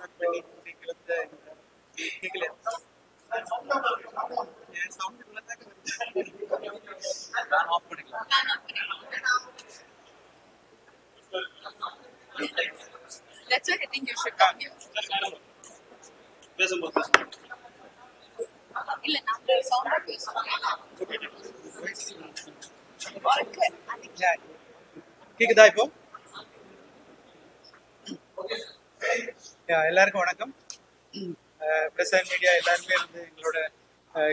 Order பண்ணி இன்னைக்கு வந்து கேட்கல சவுண்ட் நான் ஆஃப் பண்ணிக்கலாம். That's why I think you should come here. பேசும்போது இல்ல நம்ம சவுண்டா பேசுவோம். கேக்குதா இப்போ? எல்லாருக்கும் வணக்கம். பிரஸ் அண்ட் மீடியா எல்லாருமே வந்து எங்களோட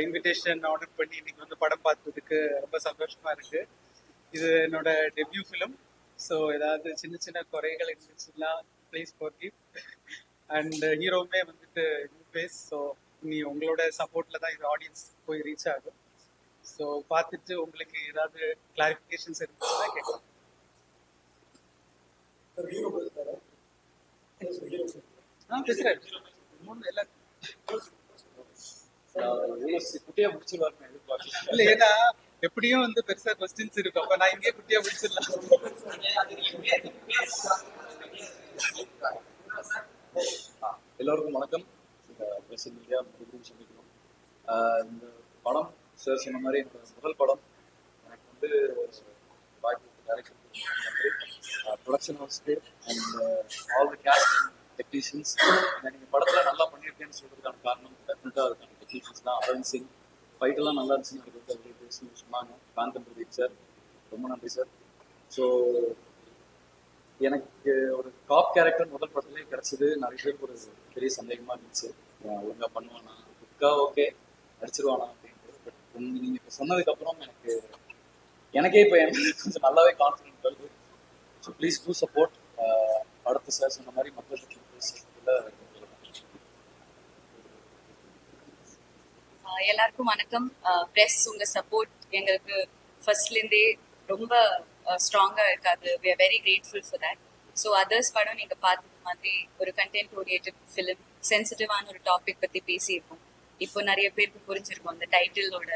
இன்விடேஷன் ஆர்டர் பண்ணி இன்னைக்கு வந்து படம் பார்த்ததுக்கு ரொம்ப சந்தோஷமா இருக்கு. இது என்னோட டெபியூ ஃபிலிம். ஸோ ஏதாவது சின்ன சின்ன குறைகள் இருந்துச்சுன்னா ப்ளீஸ் ஃபர்கிவ். அண்ட் ஹீரோவுமே வந்துட்டு நியூ ஃபேஸ். ஸோ நீ உங்களோட சப்போர்ட்ல தான் இது ஆடியன்ஸ் போய் ரீச் ஆகும். ஸோ பார்த்துட்டு உங்களுக்கு ஏதாவது கிளாரிஃபிகேஷன்ஸ் இருந்துச்சுன்னா கேட்கலாம். பேசுறேன் குட்டியா முடிச்சிருவாருன்னு எதிர்பார்க்கல. இல்ல, ஏன்னா எப்படியும் வந்து பெருசா கொஸ்டின்ஸ் இருக்கும். அப்ப நான் இங்கே குட்டியா முடிச்சிடலாம். எல்லோருக்கும் வணக்கம். பிரஸ் மீடியா மறுபடியும் சொல்லிக்கணும். இந்த படம் சார் சொன்ன மாதிரி என்னோட முதல் படம். எனக்கு வந்து வாய்ப்பு டைரக்ஷன் ப்ரொடக்ஷன் ஹவுஸ்க்கு and all the cast technicians. நீங்கள் படத்தில் நல்லா பண்ணியிருக்கேன்னு சொல்கிறதுக்கான காரணம் டெஃபினட்டாக அதுக்கான டெக்னீஷியன்ஸ் தான். அரவிந்த் சிங் ஃபைட்டெல்லாம் நல்லா இருந்துச்சுன்னு எனக்கு வந்து அவங்களே பேசி சொன்னாங்க. காந்தன் பிரதீப் சார், ரொம்ப நன்றி சார். ஸோ எனக்கு ஒரு டாப் கேரக்டர் முதல் படத்துலேயே கிடச்சிது. நிறைய பேருக்கு ஒரு பெரிய சந்தேகமாக இருந்துச்சு, ஒழுங்காக பண்ணுவானா, புக்கா ஓகே நடிச்சிருவானா அப்படின்ட்டு. பட் நீங்கள் இப்போ சொன்னதுக்கப்புறம் எனக்கே இப்போ கொஞ்சம் நல்லாவே கான்ஃபிடென்ட் வருது. So please do support. அடுத்த சார் சொன்ன மாதிரி மக்களுக்கு எல்லாருக்கும் வணக்கம். பிரஸ் உங்க சப்போர்ட் எங்களுக்கு ஃபர்ஸ்ட்லேருந்தே ரொம்ப ஸ்ட்ராங்கா இருக்காது. we are very grateful for that. So others படம் நீங்க பார்த்தது மாதிரி ஒரு கண்டென்ட் ஓரியன்டட் ஃபிலிம், சென்சிட்டிவான ஒரு டாபிக் பத்தி பேசியிருக்கோம். இப்போ நிறைய பேருக்கு புரிஞ்சிருக்கும் அந்த டைட்டிலோட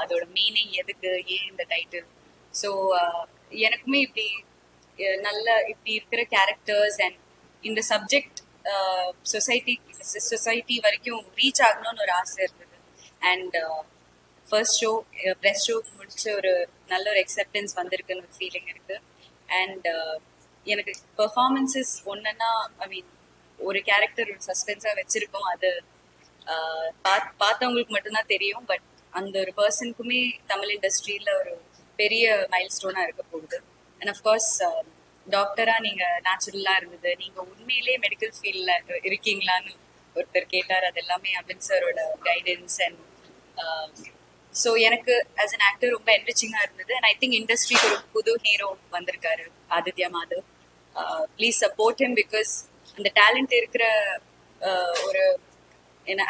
அதோட மீனிங், எதுக்கு, ஏன் இந்த டைட்டில். ஸோ எனக்குமே இப்படி இப்படி இருக்கிற கேரக்டர்ஸ் அண்ட் இந்த சப்ஜெக்ட் சொசைட்டி வரைக்கும் ரீச் ஆகணும்னு ஒரு ஆசை இருந்தது. And first show press show முடிச்சு ஒரு நல்ல ஒரு அக்செப்டன்ஸ் வந்திருக்குன்னு ஒரு ஃபீலிங் இருக்கு. அண்ட் எனக்கு பெர்ஃபார்மன்ஸஸ் ஒன்றுன்னா, ஐ மீன் ஒரு கேரக்டர் ஒரு சஸ்பென்ஸாக வச்சிருக்கோம். அது பார்த்தவங்களுக்கு மட்டும்தான் தெரியும். பட் அந்த ஒரு பர்சனுக்குமே தமிழ் இண்டஸ்ட்ரியில் ஒரு பெரிய மைல் ஸ்டோனாக இருக்க போகுது. அண்ட் அஃப்கோர்ஸ் டாக்டரா நீங்க நேச்சுரலா இருந்தது. நீங்க உண்மையிலேயே மெடிக்கல் ஃபீல்ட்ல இருக்கீங்களான்னு ஒருத்தர் கேட்டார். அது எல்லாமே அபின் சாரோட கைடன்ஸ். அண்ட் ஸோ எனக்கு ஆஸ் அன் ஆக்டர் ரொம்ப என்ரிச்சிங்கா இருந்தது. அண்ட் ஐ திங்க் இண்டஸ்ட்ரிக்கு ஒரு புது ஹீரோ வந்திருக்காரு, Aditya Madhav. Please support him. Because அந்த டேலண்ட் இருக்கிற ஒரு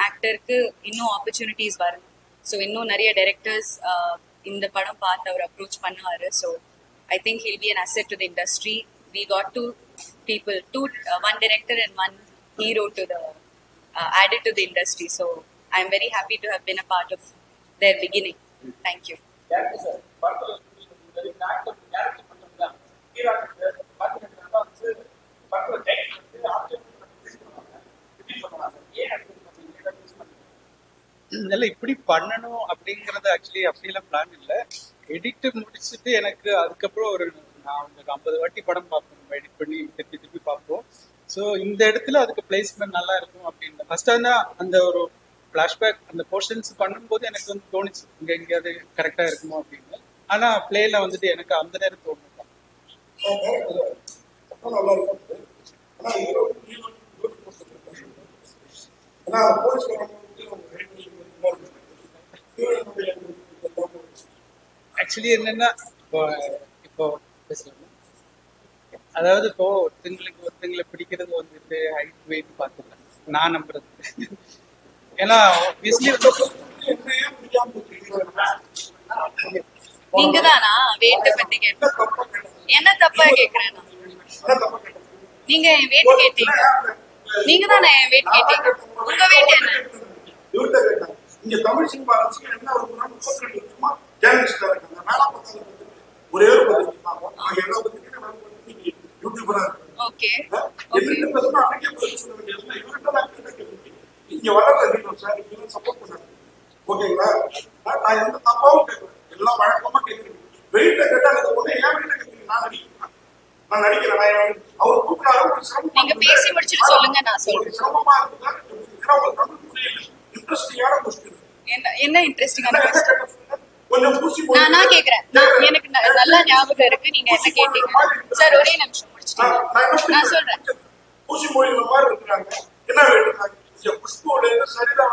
ஆக்டருக்கு இன்னும் ஆப்பர்ச்சுனிட்டிஸ் வரணும். ஸோ இன்னும் நிறைய டைரக்டர்ஸ் இந்த படம் பார்த்து அவர் அப்ரோச் பண்ணுவாரு. So I think he'll be an asset to the industry. We got two people, one director and one hero added to the industry. So I'm very happy to have been a part of their beginning. Thank you. இல்லை, இப்படி பண்ணணும் அப்படிங்கறது actually அப்படியெல்லாம் plan இல்லை. Edit முடிச்சுட்டு எனக்கு அதுக்கப்புறம் நான் 50 வாட்டி படம் பார்ப்போம், நம்ம எடிட் பண்ணி திருப்பி பார்ப்போம். ஸோ இந்த இடத்துல அதுக்கு பிளேஸ்மெண்ட் நல்லா இருக்கும் அப்படின்னு ஃபர்ஸ்ட் அந்த ஒரு ஃபிளாஷ்பேக் அந்த போர்ஷன்ஸ் பண்ணும்போது எனக்கு வந்து தோணுச்சு இங்க எங்கேயாவது கரெக்டா இருக்குமோ அப்படின்னு. ஆனா பிளேல வந்துட்டு எனக்கு அந்த நேரம் தோணும். ஆக்சுவலி என்னன்னா, இப்போ பேசலாம். அதாவது இப்போ ஒருத்தங்களை பிடிக்கிறது வந்துட்டு ஹைட் வெயிட் பார்த்துக்கலாம், நான் நம்புறது. ஏன்னா நீங்க தானா வெயிட் பத்தி கேட்டேன்? என்ன தப்பா கேக்குறேன்? நீங்க என் வெயிட் கேட்டீங்க, நீங்க தானே என் வெயிட் கேட்டீங்க. உங்க வெயிட் என்ன? இங்க தமிழ் சினிமா என்ன ஒரு ஜேர்னலிஸ்டா இருக்காங்க. ஒரே ஒரு யூடியூபரா இருக்கு. ஓகே. ஓகே என்ன பேசணும் அன்னைக்கே பதில் சொல்ல வேண்டியது. இவர்கிட்ட நான் கேள்வி இங்க வளர்ற இருக்கணும் சார், இவங்க சப்போர்ட் பண்ணாங்க. ஓகேங்களா? நான் எந்த தப்பாவும் கேட்கல, எல்லாம் வழக்கமா கேட்கிறேன். வெயிட்ட கேட்டா அதுக்கு ஒண்ணு ஏன் வெயிட்ட கேட்கிறீங்க? நான் நடிக்கிறேன். அவர் கூப்பிடாரு, ஒரு சிரமம். நீங்க பேசி முடிச்சுட்டு சொல்லுங்க, நான் சொல்றேன். சிரமமா இருக்குதா? ஏன்னா ஒரு தமிழ் புரியல. இன்ட்ரெஸ்டிங்கான கொஸ்டின். என்ன இன்ட்ரெஸ்டிங்கான கொஸ்டின்? கொஞ்சம் பூசி நான் கேக்குறேன். எனக்கு நல்லா ஞாபகம் இருக்கு நீங்க என்ன கேட்டீங்க. சார் ஒரே நிமிஷம் முடிச்சுட்டு நான் சொல்றேன். பூசி மொழியில மாதிரி இருக்கிறாங்க. என்ன வேண்டாங்க? புஷ்போட சரிதான்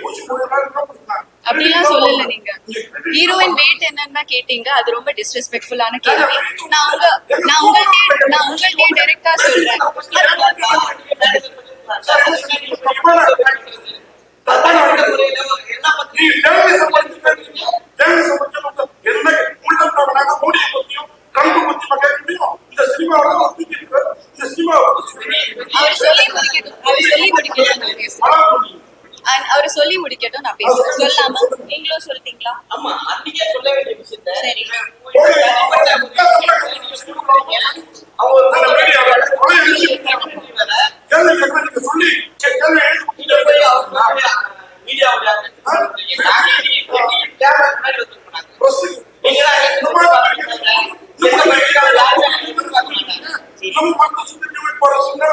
பூசி மொழியெல்லாம் என்ன பண்ணாங்க? அப்படிலாம் சொல்லல நீங்க. ஹீரோயின் வெயிட் என்னன்னு கேட்டீங்க. அது ரொம்ப டிஸ்ரெஸ்பெக்ட்ஃபுல்லான கேள்வி. நான் உங்கள்கிட்ட டைரக்டா சொல்றேன். அவர் சொல்லி முடிக்கட்டும், நான் பேசுறேன். சொல்லாம நீங்களும் சொல்லிட்டீங்களா? ஆமா, அன்னைக்கே சொல்ல வேண்டிய விஷயத்த சரி.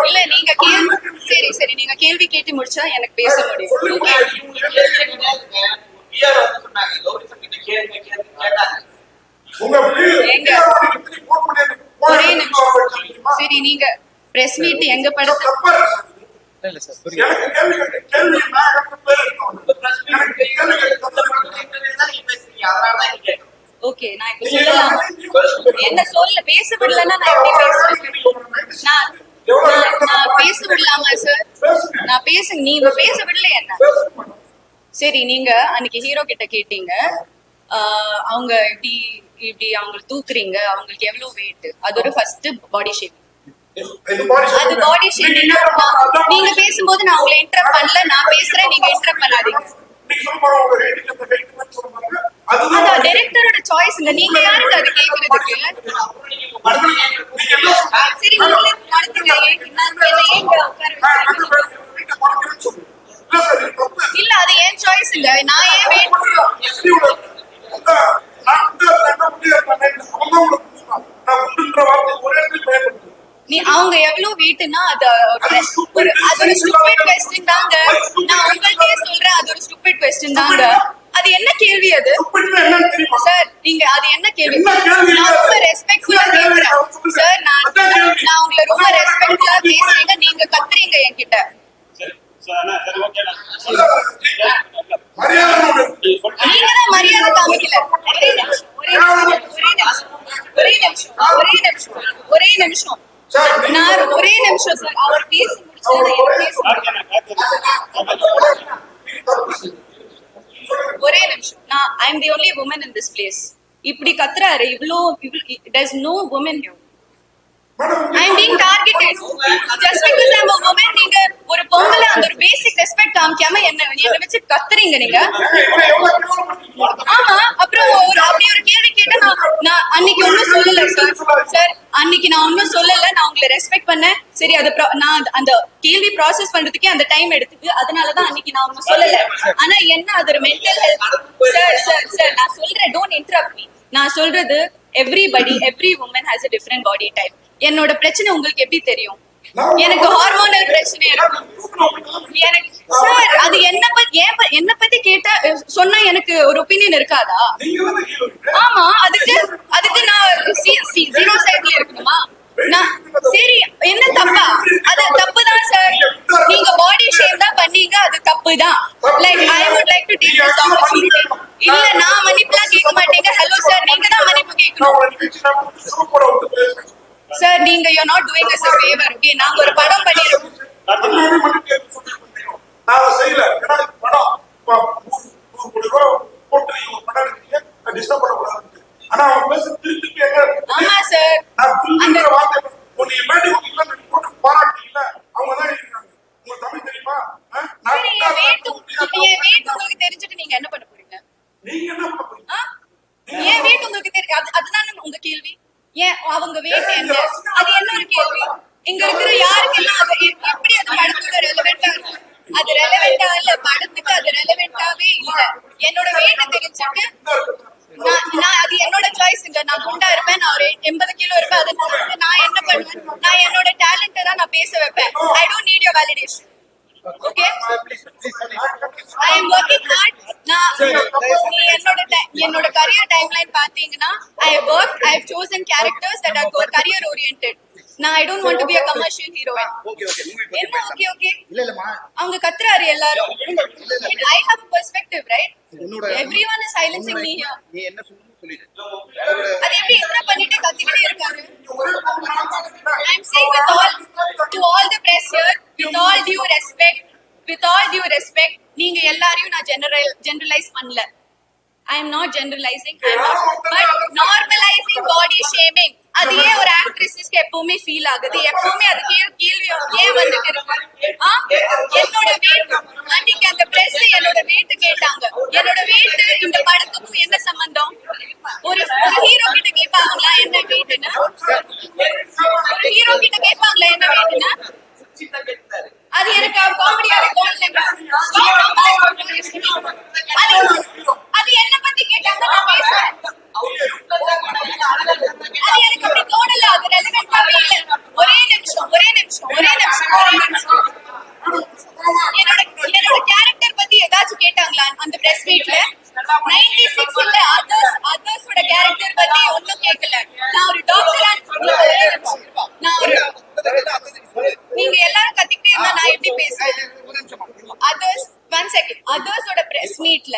இல்ல நீங்க சரி நீங்க கேள்வி கேட்டு முடிச்சா எனக்கு பேச முடியும். ஒரே நிமிஷம். சரி நீங்க பிரஸ் மீட் எங்க படத்தை இல்ல சார் புரியுது. ஓகே நான் இப்ப சொல்லலாம். என்ன சொல்ல பேச விடலன்னா நான் எப்படி பேசுறேன்? நான் பேச விடலாமா சார்? நான் நீங்க பேச விடல என்ன? சரி நீங்க அன்னைக்கு ஹீரோ கிட்ட கேட்டீங்க அவங்க இப்படி இப்படி அவங்க தூக்குறீங்க, அவங்களுக்கு எவ்வளவு வெயிட், அது ஒரு ஃபர்ஸ்ட் பாடி ஷேப். அது பாடி ஷேமிங். நீங்க பேசும்போது நான் உங்களை இன்டரப்ட் பண்ணல, நான் பேசுறேன், நீங்க இன்டரப்ட் பண்ணாதீங்க. அதான் டைரக்டரோட சாய்ஸ்ங்க. நீங்க யாருக்கு அது கேக்குறதுக்கு? சரி நீங்களே நடத்துங்க. இல்ல அது ஏன் சாய்ஸ்ங்க. நான் ஏன் வெயிட் அவங்க எவ்வளவு வெயிட்னா அது ஒரு ஸ்டூபிட் क्वेश्चन தாங்க. நான் உங்களுக்கே சொல்றேன், அது ஒரு ஸ்டூபிட் क्वेश्चन தாங்க. அது என்ன கேள்வி அது? சார் நீங்க அது என்ன கேள்வி? நான் ரொம்ப ரெஸ்பெக்ட்ஃபுல்லா கேக்குறேன் சார். நான் உங்களை ரொம்ப ரெஸ்பெக்ட்ஃபுல்லா பேசுறீங்க, நீங்க கத்துறீங்க என்கிட்ட. நீங்க தான் மரியாதை காமிக்கல. ஒரே நிமிஷம் நான் ஒரே நிமிஷம் சார். அவர் பேசி ஒரே நிமிஷம். நான் I am the only woman in this place. இப்படி கத்துறாரு இவ்ளோ. there's no woman here. I am being targeted just because I am a woman. நீங்க ஒரு பொம்பளை அந்த ஒரு பேசிக் ரெஸ்பெக்ட் காமிக்காம என்ன வச்சு கத்துறீங்க நீங்க. ஆமா அப்புறம் அப்படி ஒரு கேள்வி கேட்டா நான் அன்னைக்கு ஒன்னும் சொல்லல சார். அன்னைக்கு நான் ஒன்னும் சொல்லல. நான் உங்களை ரெஸ்பெக்ட் பண்ணேன். சரி அது நான் அந்த கேள்வி ப்ராசஸ் பண்றதுக்கே அந்த டைம் எடுத்துக்கு. அதனாலதான் அன்னைக்கு நான் ஒன்னும் சொல்லல. ஆனா என்ன அது ஒரு மென்டல் ஹெல்த். சார் நான் சொல்றேன், டோன்ட் இன்டரப்ட் மீ. நான் சொல்றது every woman has a different body type. என்னோட பிரச்சனை உங்களுக்கு எப்படி தெரியும்? எனக்கு ஹார்மோனல் பிரச்சனை இருக்கு. எனக்கு சார் அது என்ன பத்தி கேட்டா சொன்னா எனக்கு ஒரு ஒப்பீனியன் இருக்காதா? ஆமா அதுக்கு நான் ஜீரோ சைட்ல இருக்கணுமா? சரி என்ன தப்பா? அது தப்பு தான் சார். நீங்க பாடி ஷேப் தான் பண்ணீங்க, அது தப்பு தான். Like I would like to take this opportunity. இல்ல நான் மன்னிப்புலாம் கேட்க மாட்டேங்க. ஹலோ சார் நீங்க தான் மன்னிப்பு கேட்கணும் சார். நீங்க you are not doing us a favor. Okay நாங்க ஒரு படம் பண்ணிருக்கோம். நான் செய்யல. ஏன்னா படம் 100 கோடி ரூபாய் போட்டு ஒரு படம் எடுத்தீங்க, டிஸ்டர்ப் பண்ணக்கூடாது. ஆனா அவங்க பேச திருப்பி ஆமா சார் அந்த வார்த்தை நீ மேடி இல்ல போட்டு பாராட்டீங்கல, அவங்க தான் இருக்காங்க. உங்களுக்கு தமிழ் தெரியுமா? சரி என் வெயிட் உங்களுக்கு தெரிஞ்சிட்டு நீங்க என்ன பண்ண போறீங்க? நீங்க என்ன பண்ண போறீங்க? ஏன் வெயிட் உங்களுக்கு தெரியும்? அதுதான் உங்க கேள்வி. ஏன் அவங்க வெயிட் என்ன? அது என்ன ஒரு நான் என்ன பண்ணுவேன், நான் என்னோட டேலண்ட்டை தான் நான் பேச வைப்பேன். I don't need your validation. Okay, I am working hard. நீ என்னோட கரியர் டைம்லைன் பாத்தீங்கன்னா, I have chosen characters that are career oriented. நான் I don't want to be a commercial heroine. என்ன ஓகே அவங்க கத்துறாரு எல்லாரும். I have a perspective, right? Everyone is silencing me here. நீ என்ன சொல்லணும்னு சொல்லிடு. அது எப்படி இன்டர் பண்ணிட்டு கத்திக்கிட்டே இருக்காரு. I am saying with all the press here, with all due respect, நீங்க எல்லாரையும் நான் generalize பண்ணல. I am not generalizing, but normalizing body shaming. அது ஏன் ஒரு ஆக்ட்ரஸஸ்க்கு எப்பவுமே ஃபீல் ஆகுது, எப்பவுமே அது கேள்வி ஏன் வந்துட்டு இருக்கு. என்னோட வெயிட் அன்னைக்கு அந்த பிரஸ் என்னோட வெயிட் கேட்டாங்க. என்னோட வெயிட் இந்த படத்துக்கும் என்ன சம்பந்தம்? ஒரு ஹீரோ கிட்ட கேட்பாங்களா என்ன வெயிட்னு? ஒரு ஹீரோ கிட்ட கேட்பாங்களா என்ன வெயிட்னு? அது எனக்கு காமெடியாக தோணல. அது என்ன பத்தி கேட்டாங்க, நான் பேசுறேன். அது எனக்கு அப்படி தோணல. அது ரெலவென்ட்டாவே இல்ல. ஒரே நிமிஷம் என்னோட கேரக்டர் பத்தி ஏதாச்சும் கேட்டாங்களா அந்த பிரஸ் மீட்ல? 96 இல்ல அதர்ஸோட கேரக்டர் பத்தி ஒண்ணும் கேட்கல. நான் ஒரு டாக்டரா, நீங்க எல்லாரும் கத்திக்கிட்டே இருந்தா நான் எப்படி பேசுறேன்? அதர்ஸோட பிரஸ் மீட்ல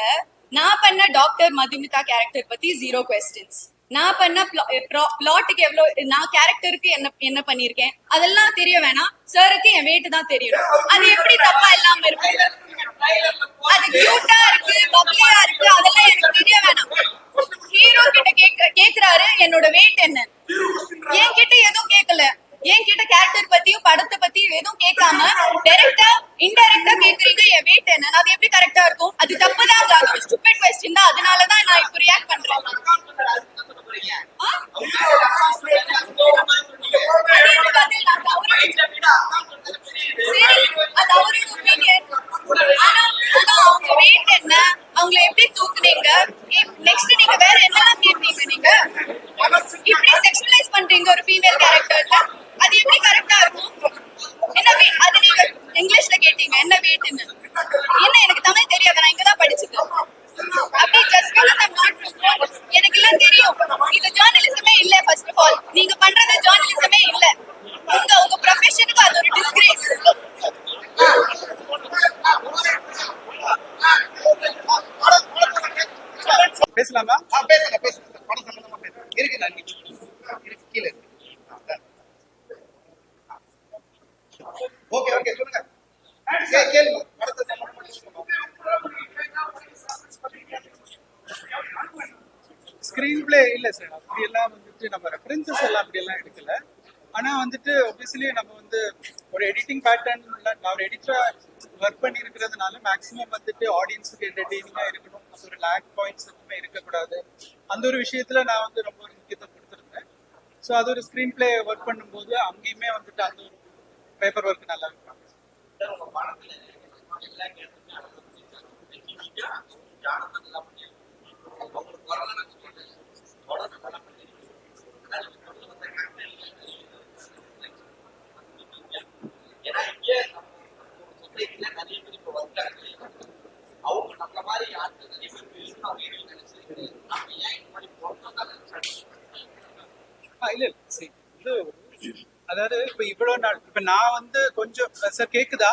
நான் பண்ண டாக்டர் மதுமிதா கேரக்டர் பத்தி 0 questions. நான் பண்ண பிளாட்டுக்கு எவ்வளவு, நான் கேரக்டருக்கு என்ன பண்ணிருக்கேன் அதெல்லாம் தெரிய வேணாம். சாருக்கு என் வெயிட் தான் தெரியணும். அது எப்படி தப்பா இல்லாம இருக்கு? அது கியூட்டா இருக்கு, பப்ளியா இருக்கு, அதெல்லாம் எனக்கு தெரிய வேணாம். ஹீரோ கிட்ட கேக்குறாரு என்னோட வெயிட் என்ன. என்கிட்ட எதுவும் கேட்கல. என்கிட்ட கேரக்டர் பத்தியும் படத்தை பத்தியும் எதுவும் கேட்காம டைரக்டா இன்டைரக்டா கேக்குறீங்க என் வெயிட் என்ன. அது எப்படி கரெக்டா இருக்கும்? அது தப்பு தான். அது ஒரு ஸ்டூபிட் क्वेश्चन தான். அதனாலதான் நான் இப்போ ரியாக்ட் பண்றேன். அவங்க வெயிட் என்ன, அவங்கள எப்படி தூக்குனீங்க, நெக்ஸ்ட் நீங்க வேற என்னெல்லாம் கேட்பீங்க? நீங்க இப்படி செக்ஷுவலைஸ் பண்றீங்க ஒரு ஃபீமேல் கேரக்டர்ல. அது எப்படி கரெக்டா இருக்கும்? என்ன அது நீங்க இங்கிலீஷ்ல கேட்டீங்க என்ன வெயிட்னு. என்ன எனக்கு தமிழ் தெரியாது, நான் இங்கதான் படிச்சுட்டேன். அப்படி just because I'm not from, எனக்கு எல்லாம் தெரியும். இது ஜர்னலிசமே இல்ல. ஃபர்ஸ்ட் ஆஃப் ஆல் நீங்க பண்றது ஜர்னலிசமே இல்ல. உங்க ப்ரொஃபஷனுக்கு அது ஒரு டிஸ்கிரேஸ். பேசலாமா? பேசலாம் படம் சம்பந்தமா பேசலாம். இருக்கு நான் இருக்கு கீழே இருக்கு. ஓகே சொல்லுங்க. கேளுங்க. படத்தை சம்பந்தமா ஸ்கிரீன் பிளே இல்ல சார், அப்படி எல்லாம் வந்துட்டு நம்ம ரெஃபரன்சஸ் எல்லாம் அப்படி எல்லாம் எடுக்கல. ஆனா வந்துட்டு ஒபியஸ்லி நம்ம வந்து ஒரு எடிட்டிங் பேட்டர்ன், நான் ஒரு எடிட்டரா ஒர்க் பண்ணி இருக்கிறதுனால மேக்ஸிமம் வந்துட்டு ஆடியன்ஸுக்கு என்டர்டெய்னிங்கா இருக்கணும், ஒரு லேக் பாயிண்ட்ஸ் எதுவுமே இருக்கக்கூடாது. அந்த ஒரு விஷயத்துல நான் வந்து ரொம்ப ஒரு முக்கியத்துவம் கொடுத்துருந்தேன். ஸோ அது ஒரு ஸ்கிரீன் பிளே ஒர்க் பண்ணும்போது அங்கேயுமே வந்துட்டு அந்த ஒரு பேப்பர் ஒர்க் நல்லா இருக்கும். அவங்க நம்மள மாதிரி ஆட்கள் நிறைய பேர் இல்ல சரி, இது அதாவது இப்ப இவ்வளவு நாள் இப்ப நான் வந்து கொஞ்சம் சார் கேக்குதா?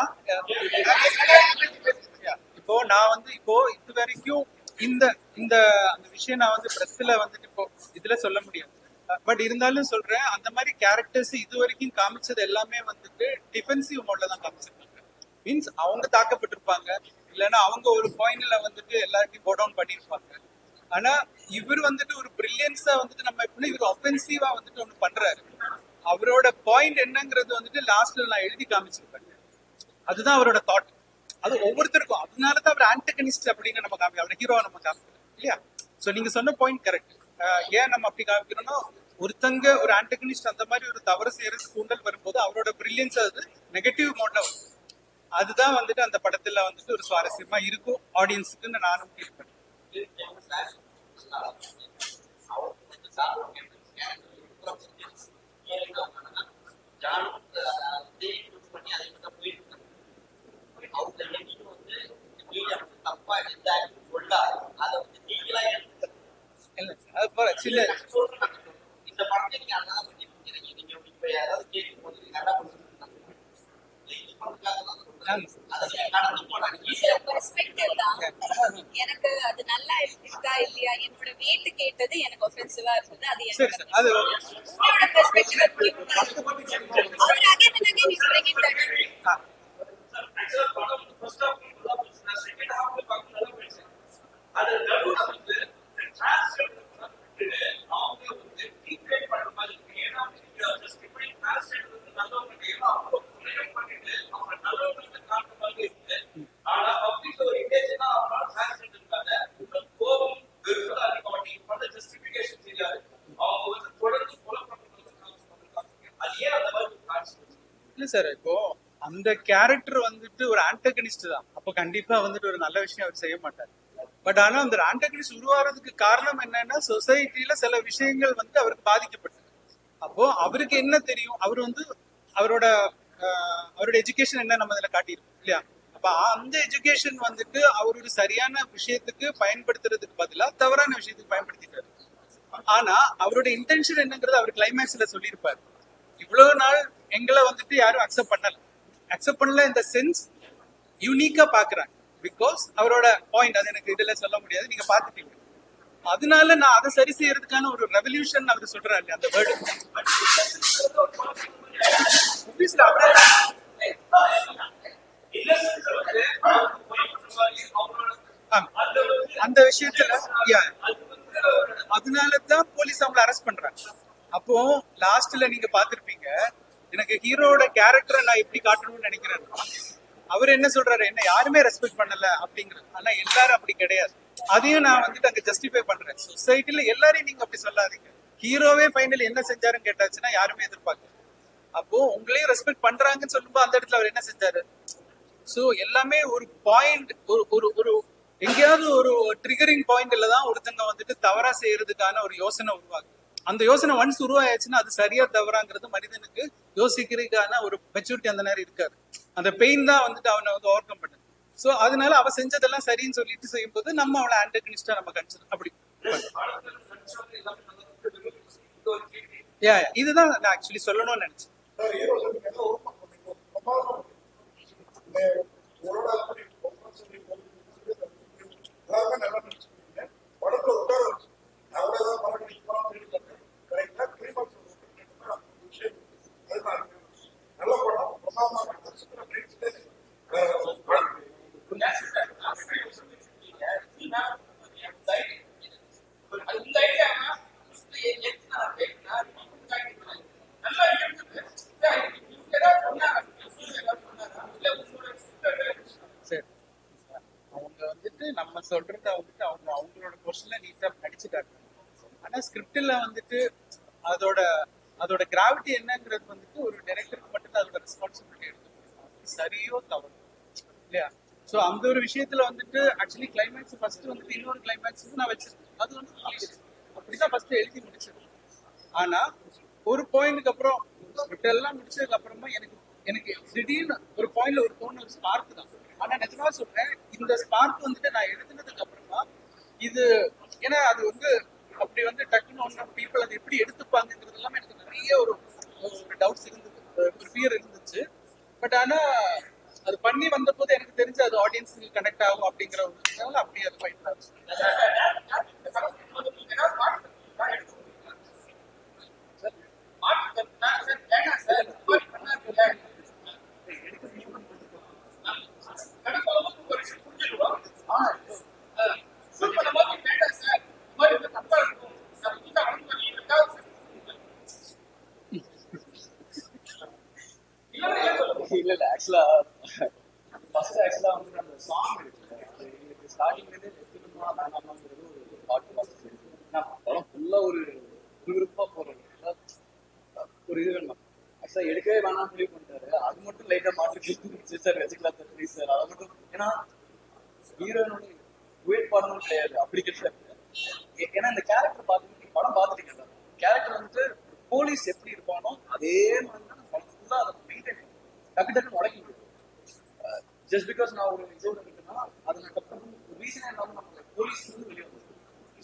இப்போ நான் வந்து இப்போ இது வரைக்கும் இந்த இந்த அந்த விஷயம் நான் வந்து பிரஸ்ல வந்துட்டு இப்போ இதுல சொல்ல முடியாது. பட் இருந்தாலும் சொல்றேன், அந்த மாதிரி கேரக்டர்ஸ் இது வரைக்கும் காமிச்சது எல்லாமே வந்துட்டு டிஃபென்சிவ் மோட்ல தான் காமிச்சிருக்காங்க. மீன்ஸ் அவங்க தாக்கப்பட்டிருப்பாங்க, இல்லைன்னா அவங்க ஒரு பாயிண்ட்ல வந்துட்டு எல்லாருக்கும் கோ டவுன் பண்ணிருப்பாங்க. ஆனா இவர் வந்துட்டு ஒரு பிரில்லியன்ஸா வந்துட்டு நம்ம எப்படி இவர் ஒஃபென்சிவா வந்துட்டு ஒண்ணு பண்றாரு. அவரோட பாயிண்ட் என்னங்கிறது வந்துட்டு லாஸ்ட்ல நான் எழுதி காமிச்சிருப்பேன். அதுதான் அவரோட தாட். அது ஒவ்வொருத்தருக்கும், அதனாலதான் அவர் ஆன்டகனிஸ்ட் அப்படின்னு நம்ம காமி, அவரோட ஹீரோவா நம்ம காமிக்கிறோம் இல்லையா? சோ நீங்க சொன்ன பாயிண்ட் கரெக்ட். ஏன் நம்ம அப்படி காமிக்கிறோம்னா, ஒருத்தங்க ஒரு ஆன்டகனிஸ்ட் அந்த மாதிரி ஒரு தவறு செய்யறது தூண்டல் வரும்போது அவரோட பிரில்லியன்ஸ் அது நெகட்டிவ் மோட்ல வரும். அதுதான் வந்துட்டு அந்த படத்துல வந்துட்டு ஒரு சுவாரஸ்யமா இருக்கும் ஆடியன்ஸுக்குன்னு நானும் ஃபீல் பண்ணேன். பெர்ஸ்பெக்டிவ் தான். எனக்கு அது நல்லா இருக்கா இல்லையா, என்னோட வீட்டு கேட்டது எனக்கு ஒஃபென்சிவா இருந்தது. அது சரி சார், அது உங்களோட பெர்ஸ்பெக்டிவ் அவர் again and again is bringing that. இல்ல சார், இப்போ அந்த கேரக்டர் வந்துட்டு ஒரு ஆன்டகனிஸ்ட் தான். அப்போ கண்டிப்பா வந்துட்டு ஒரு நல்ல விஷயம் அவர் செய்ய மாட்டார். பட் ஆனா அந்த ஆன்டகனிஸ்ட் உருவாகிறதுக்கு காரணம் என்னன்னா, சொசைட்டில சில விஷயங்கள் வந்து அவருக்கு பாதிக்கப்பட்டது. அப்போ அவருக்கு என்ன தெரியும், அவர் வந்து அவரோட அவரோட எஜுகேஷன் என்ன நம்ம இதுல காட்டியிருக்கோம் இல்லையா. அப்ப அந்த எஜுகேஷன் வந்துட்டு அவரோட சரியான விஷயத்துக்கு பயன்படுத்துறதுக்கு பதிலா தவறான விஷயத்துக்கு பயன்படுத்திட்டாரு. ஆனா அவரோட இன்டென்ஷன் என்னங்கிறது அவர் கிளைமேக்ஸ்ல சொல்லியிருப்பாரு. இவ்வளவு நாள் எங்களை வந்துட்டு யாரும் அக்செப்ட் பண்ணல இந்த சென்ஸ் யூனிக்கா பாக்குறாங்க. பிகாஸ் அவரோட பாயிண்ட் அது எனக்கு இதுல சொல்ல முடியாது, நீங்க பாத்துட்டீங்க. அதனால நான் அதை சரி செய்யறதுக்கான ஒரு ரெவல்யூஷன் அவர் சொல்றாரு அந்த வேர்டு. அந்த விஷயத்துல அதனாலதான் போலீஸ் அவங்களை அரெஸ்ட் பண்றாங்க. அப்போ லாஸ்ட்ல நீங்க பாத்திருப்பீங்க, எனக்கு ஹீரோட கேரக்டரை நான் எப்படி காட்டணும்னு நினைக்கிறேன். அவர் என்ன சொல்றாரு, என்ன யாருமே ரெஸ்பெக்ட் பண்ணல அப்படிங்கிறது. ஆனா எல்லாரும் அப்படி கிடையாது. அதையும் நான் வந்துட்டு அங்க ஜஸ்டிஃபை பண்றேன். சொசைட்டில எல்லாரையும் நீங்க அப்படி சொல்லாதீங்க. ஹீரோவே ஃபைனல் என்ன செஞ்சாருன்னு கேட்டாச்சுன்னா யாருமே எதிர்பார்க்கல. அப்போ உங்களையும் ரெஸ்பெக்ட் பண்றாங்கன்னு சொல்லும்போது அந்த இடத்துல அவர் என்ன செஞ்சாரு. சோ எல்லாமே ஒரு பாயிண்ட், ஒரு ஒரு ஒரு எங்கேயாவது ஒரு ட்ரிகரிங் பாயிண்ட்ல தான் ஒருத்தங்க வந்துட்டு தவறா செய்யறதுக்கான ஒரு யோசனை உருவாகுது. அந்த யோசனை ஒன்ஸ் உருவாயாச்சுன்னா அது சரியா தவறாங்கிறது மனிதனுக்கு யோசிக்கிறதுக்கான ஒரு மெச்சூரிட்டி அந்த நேரம் இருக்காது. அந்த பெயின் தான் வந்துட்டு அவனை வந்து ஓவர் கம் பண்ணுது. சோ அதனால அவ செஞ்சதெல்லாம் சரின்னு சொல்லிட்டு செய்யும்போது நம்ம அவளை ஆன்டகனிஸ்டா நம்ம கன்சிடர் அப்படி. இதுதான் நான் ஆக்சுவலி சொல்லணும்னு நினைச்சேன். அவங்க வந்துட்டு நம்ம சொல்றத வந்துட்டு அவங்க அவங்களோட கொஸ்டின்ல நீட்டா படிச்சுட்டாங்க. ஆனா ஸ்கிரிப்ட்ல வந்துட்டு அதோட அதோட கிராவிட்டி என்னங்கிறது வந்துட்டு ஒரு டைரக்டருக்கு மட்டும் தான் அதோட ரெஸ்பான்சிபிலிட்டி எடுத்து சரியோ தவறு இல்லையா. சோ அந்த ஒரு விஷயத்துல வந்துட்டு ஆக்சுவலி கிளைமேக்ஸ் ஃபர்ஸ்ட் வந்துட்டு இன்னொரு கிளைமேக்ஸ் நான் வச்சிருக்கேன். அது வந்து அப்படிதான் ஃபர்ஸ்ட் எழுதி முடிச்சிருக்கேன். ஆனா ஒரு பாயிண்ட்க்கு அப்புறம் ஸ்கிரிப்ட் எல்லாம் முடிச்சதுக்கு அப்புறமா எனக்கு திடீர்னு ஒரு பாயிண்ட்ல ஒரு தோணு ஸ்பார்க் தான். ஆனா நிஜமா சொல்றேன், இந்த ஸ்பார்க் வந்துட்டு நான் எழுதுனதுக்கு அப்புறமா இது ஏன்னா அது வந்து அப்படி வந்து டக்குன்னு ஒன்று பீப்புள் அதை எப்படி எடுத்துப்பாங்கிறது எல்லாமே எனக்கு நிறைய ஒரு டவுட்ஸ் இருந்தது, ஒரு ஃபியர் இருந்துச்சு. பட் ஆனா அது பண்ணி வந்த போது எனக்கு தெரிஞ்சு அது ஆடியன்ஸுக்கு கனெக்ட் ஆகும் அப்படிங்கிற ஒரு விஷயம் அப்படி அது ஃபைட் ஆச்சு. இல்ல இல்ல ஆக்சுவலா ஃபர்ஸ்ட் ஆக்சுவலா வந்து அந்த சாங் இருக்கு ஸ்டார்டிங்லேருந்து வேணாமாங்கிறது ஒரு பாட்டு பார்த்து படம் ஃபுல்லா ஒரு விருப்பா போறது ஒரு இது வேணும். ஆக்சுவலா எடுக்கவே வேணாம்னு முடிவு பண்ணிட்டாரு. அது மட்டும் லைட்டா மாற்றி சார் வச்சுக்கலாம் சார் ப்ளீஸ் சார். அதை மட்டும் ஏன்னா ஹீரோனோட உயிர் படமும் கிடையாது அப்படி கிடையாது. ஏன்னா இந்த கேரக்டர் பார்த்து படம் பார்த்துட்டீங்க. கேரக்டர் வந்துட்டு போலீஸ் எப்படி இருப்பானோ அதே மாதிரி தான் படம் ஃபுல்லா அதை மெயின்டைன் டக்கு டக்குன்னு உடைக்க முடியும். ஜஸ்ட் பிகாஸ் நான் ஒரு இதோட இருக்குன்னா அது நான் டக்குனு ஒரு ரீசனே இல்லாமல் நம்ம போலீஸ் வெளியே வந்து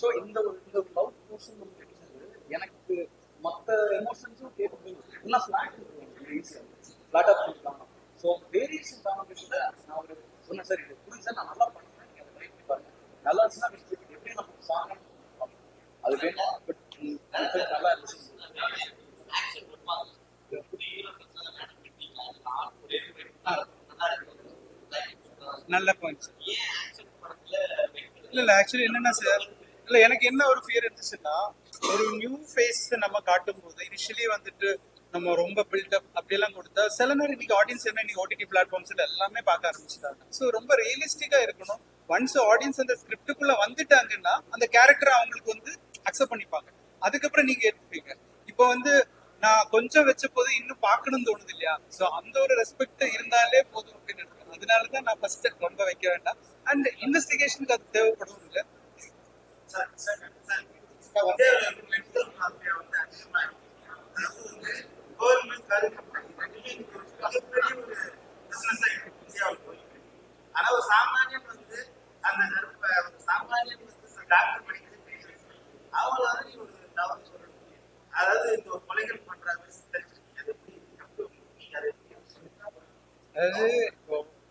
ஸோ இந்த ஒரு லவ் போர்ஷன் நம்ம கிடைச்சது எனக்கு மற்ற எமோஷன்ஸும் கேட்கும்போது எல்லாம் ஃபிளாட் ஈஸியாக ஃபிளாட்டாக பண்ணிக்கலாம். ஸோ ஸோ வேரியேஷன் காம்பினேஷன்ல நான் ஒரு சொன்னேன் சார், இது புரிஞ்சு சார் நான் நல்லா பண்ணுறேன், நீங்க அதை ட்ரை பண்ணி பாருங்க. நல்லா இருந்துச்சுன்னா எப்படி நம்ம சாங் அது வேணும், பட் நல்லா இருந்துச்சு. நல்ல பாயிண்ட். இல்ல ஆக்சுவலி என்னன்னா சார், இல்ல எனக்கு என்ன ஒரு ஃபியர் இருந்துச்சுன்னா, ஒரு நியூ ஃபேஸ் நம்ம காட்டும் போது இனிஷியலி வந்துட்டு நம்ம ரொம்ப பில்டப் அப்படியெல்லாம் கொடுத்தா சில நேரம் இன்னைக்கு ஆடியன்ஸ் என்ன இன்னைக்கு ஓடிடி பிளாட்ஃபார்ம்ஸ்ல எல்லாமே பார்க்க ஆரம்பிச்சிட்டாங்க. ஸோ ரொம்ப ரியலிஸ்டிக்கா இருக்கணும். ஒன்ஸ் ஆடியன்ஸ் அந்த ஸ்கிரிப்டுக்குள்ள வந்துட்டாங்கன்னா அந்த கேரக்டரை அவங்களுக்கு வந்து அக்செப்ட் பண்ணிப்பாங்க. அதுக்கப்புறம் நீங்க எடுத்துப்பீங்க. இப்போ வந்து நான் கொஞ்சம் வச்ச போது இன்னும் பார்க்கணும்னு தோணுது இல்லையா? ஸோ அந்த ஒரு ரெஸ்பெக்ட் இருந்தாலே போதும் அப்படின்னு இருக்கேன். அதனாலதான் நான் ஃபர்ஸ்ட் ரொம்ப வைக்க வேண்டாம். அண்ட் இன்வெஸ்டிகேஷனுக்கு அது தேவைப்படும் இல்லை. ஆனா ஒரு சாமானியன் வந்து அந்த சாமானியன் வந்து டாக்டர் படிக்கிறது பெரிய விஷயம். அவங்கள வந்து நீ ஒரு தவறு சொல்லணும். அதாவது இந்த ஒரு கொலைகள் பண்றாங்க அதாவது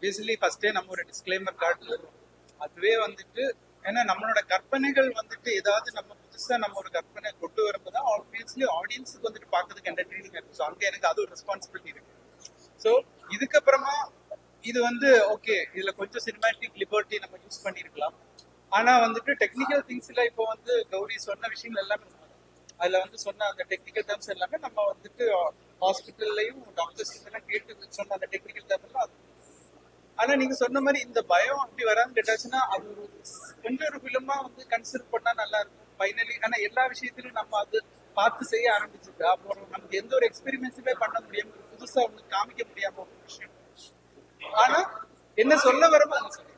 பேசிக்கலி ஃபர்ஸ்டே நம்ம ஒரு டிஸ்க்ளைமர் கார்டு வரும். அதுவே வந்துட்டு ஏன்னா நம்மளோட கற்பனைகள் வந்துட்டு ஏதாவது நம்ம புதுசா நம்ம ஒரு கற்பனை கொண்டு வரும்போது ஆப்வியஸ்லி ஆடியன்ஸுக்கு வந்துட்டு பார்க்கறதுக்கு என்டர்டெய்னிங் இருக்கு. ஸோ அங்கே எனக்கு அது ஒரு ரெஸ்பான்சிபிலிட்டி இருக்கு. ஸோ இதுக்கப்புறமா இது வந்து ஓகே, இதுல கொஞ்சம் சினிமேட்டிக் லிபர்ட்டி நம்ம யூஸ் பண்ணிருக்கலாம். ஆனா வந்துட்டு டெக்னிக்கல் திங்ஸ்ல இப்போ வந்து கௌரி சொன்ன விஷயங்கள் எல்லாமே அதுல வந்து சொன்ன அந்த டெக்னிக்கல் டேர்ம்ஸ் எல்லாமே நம்ம வந்துட்டு ஹாஸ்பிட்டல்லையும் டாக்டர்ஸ் எல்லாம் கேட்டு சொன்ன அந்த டெக்னிக்கல் டேர்ம்லாம் அது. ஆனா நீங்க சொன்ன மாதிரி இந்த பயம் அப்படி வரான்னு கேட்டாச்சுன்னா அது ஒரு கொஞ்சம் ஒரு ஃபிலிமா வந்து கன்சிடர் பண்ணா நல்லா இருக்கும் ஃபைனலி. ஆனா எல்லா விஷயத்திலும் நம்ம அது பார்த்து செய்ய ஆரம்பிச்சுட்டு அப்புறம் நமக்கு எந்த ஒரு எக்ஸ்பெரிமெண்ட்ஸுமே பண்ண முடியாம புதுசா ஒன்று காமிக்க முடியாம ஒரு விஷயம். ஆனா என்ன சொல்ல வரமோ அதை சொல்லுங்க.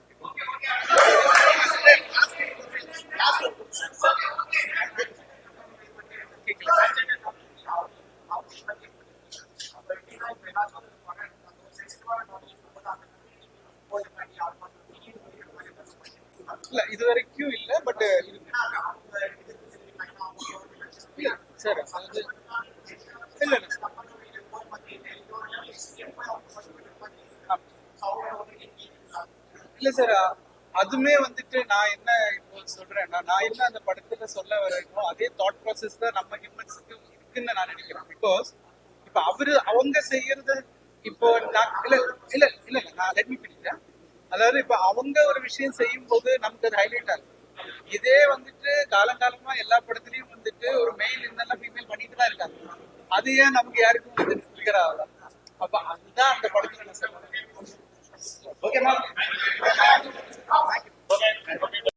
இல்ல இது வரைக்கும் இல்ல, பட் சார் அது இல்ல இல்ல சார், அதுமே வந்துட்டு நான் என்ன இப்போ சொல்றேன்னா நான் என்ன அந்த படத்துல சொல்ல வரேனோ அதே தாட் ப்ராசஸ் தான் நம்ம ஹியூமன்ஸுக்கு இருக்குன்னு நான் நினைக்கிறேன். பிகாஸ் இப்ப அவங்க செய்யறது இப்போ நான் இல்ல இல்ல இல்ல நான் லெட் மீ ஃபினிஷ். அதாவது இப்ப அவங்க ஒரு விஷயம் செய்யும் போது நமக்கு அது ஹைலைட் ஆகும். இதே வந்துட்டு காலங்காலமா எல்லா படத்துலயும் வந்துட்டு ஒரு மெயில் இருந்தாலும் ஃபீமேல் பண்ணிட்டு தான் இருக்காங்க. அது ஏன் நமக்கு யாருக்கும் வந்து ட்ரிகர் ஆகலாம்? அப்ப அதுதான் அந்த படத்துல நான் சொல்றேன். ஓகேமா?